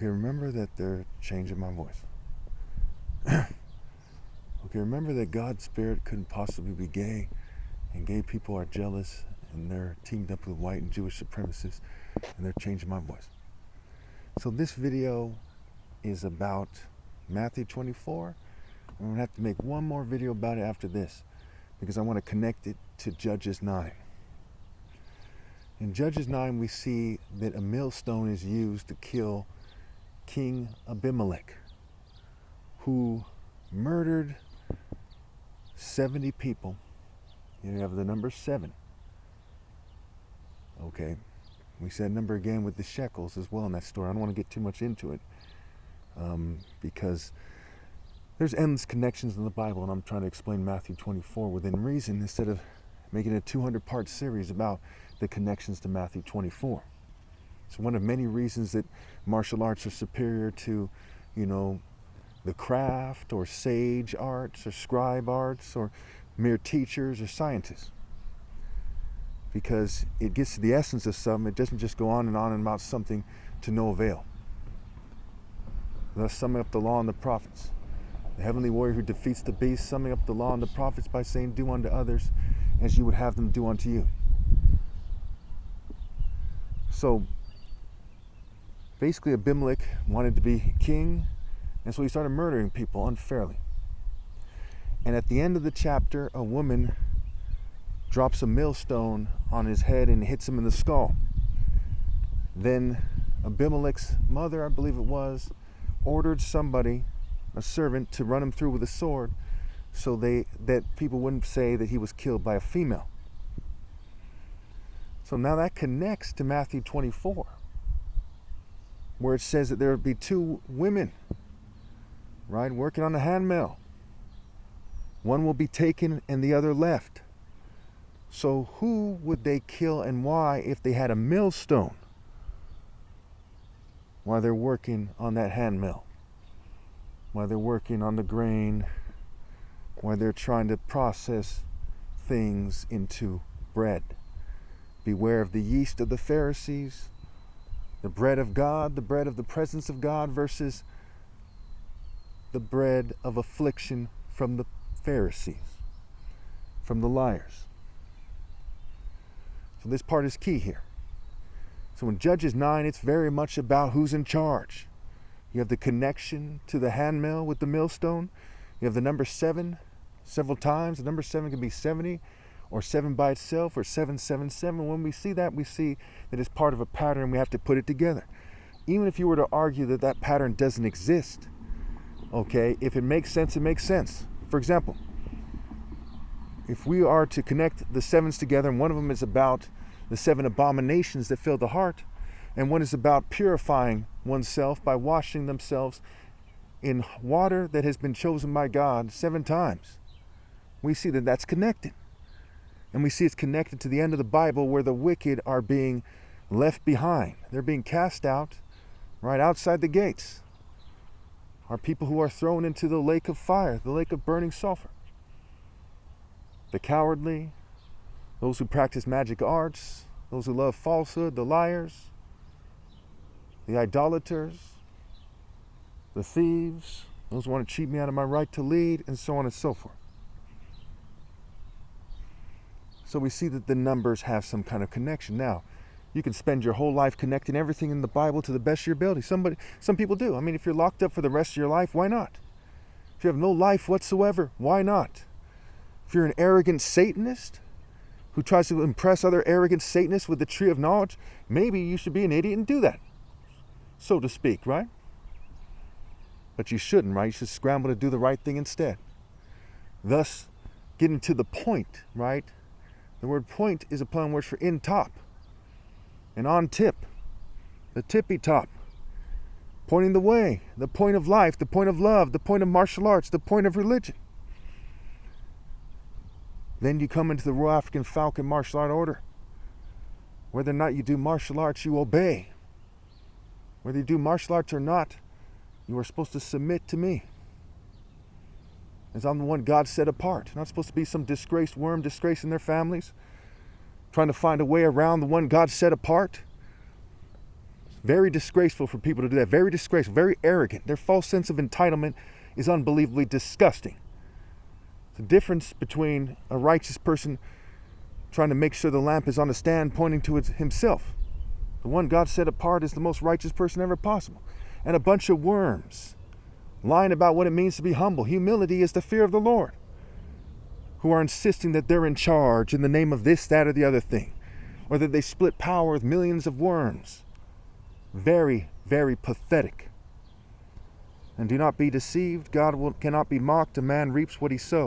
Okay, remember that they're changing my voice. Okay, remember that God's Spirit couldn't possibly be gay, and gay people are jealous, and they're teamed up with white and Jewish supremacists, and they're changing my voice. So this video is about Matthew 24. I'm going to have to make one more video about it after this, because I want to connect it to Judges 9. In Judges 9, we see that a millstone is used to kill King Abimelech, who murdered 70 people. You have the number 7. Okay, we said number again with the shekels as well in that story. I don't want to get too much into it because there's endless connections in the Bible, and I'm trying to explain Matthew 24 within reason instead of making a 200-part series about the connections to Matthew 24. It's one of many reasons that martial arts are superior to, the craft or sage arts or scribe arts or mere teachers or scientists. Because it gets to the essence of something. It doesn't just go on and about something to no avail. Thus summing up the law and the prophets. The heavenly warrior who defeats the beast, summing up the law and the prophets by saying, do unto others as you would have them do unto you. So basically Abimelech wanted to be king, and so he started murdering people unfairly. And at the end of the chapter, a woman drops a millstone on his head and hits him in the skull. Then Abimelech's mother, I believe it was, ordered somebody, a servant, to run him through with a sword so that people wouldn't say that he was killed by a female. So now that connects to Matthew 24, where it says that there would be 2 women, right, working on the handmill. One will be taken and the other left. So who would they kill and why if they had a millstone while they're working on that handmill? While they're working on the grain, while they're trying to process things into bread. Beware of the yeast of the Pharisees, the bread of God, the bread of the presence of God versus the bread of affliction from the Pharisees, from the liars. So this part is key here. So in Judges 9, it's very much about who's in charge. You have the connection to the handmill with the millstone. You have the number 7 several times. The number 7 can be 70 or 7 by itself or 777. When we see that it's part of a pattern. We have to put it together. Even if you were to argue that that pattern doesn't exist, okay, if it makes sense, it makes sense. For example, if we are to connect the 7s together, and one of them is about the 7 abominations that fill the heart, and one is about purifying oneself by washing themselves in water that has been chosen by God 7 times. We see that that's connected. And we see it's connected to the end of the Bible where the wicked are being left behind. They're being cast out right outside the gates. Are people who are thrown into the lake of fire, the lake of burning sulfur. The cowardly, those who practice magic arts, those who love falsehood, the liars, the idolaters, the thieves, those who want to cheat me out of my right to lead, and so on and so forth. So we see that the numbers have some kind of connection. Now, you can spend your whole life connecting everything in the Bible to the best of your ability. Some people do. I mean, if you're locked up for the rest of your life, why not? If you have no life whatsoever, why not? If you're an arrogant Satanist who tries to impress other arrogant Satanists with the tree of knowledge, maybe you should be an idiot and do that, so to speak, right? But you shouldn't, right? You should scramble to do the right thing instead. Thus, getting to the point, right? The word point is a pun word for in top and on tip, the tippy top, pointing the way, the point of life, the point of love, the point of martial arts, the point of religion. Then you come into the Royal African Falcon Martial Art Order. Whether or not you do martial arts, you obey. Whether you do martial arts or not, you are supposed to submit to me. As I'm the one God set apart. Not supposed to be some disgraced worm disgracing their families, trying to find a way around the one God set apart. Very disgraceful for people to do that. Very disgraceful, very arrogant. Their false sense of entitlement is unbelievably disgusting. The difference between a righteous person trying to make sure the lamp is on the stand pointing to himself, the one God set apart as the most righteous person ever possible, and a bunch of worms lying about what it means to be humble. Humility is the fear of the Lord, who are insisting that they're in charge in the name of this, that, or the other thing, or that they split power with millions of worms. Very, very pathetic. And do not be deceived. God cannot be mocked. A man reaps what he sows.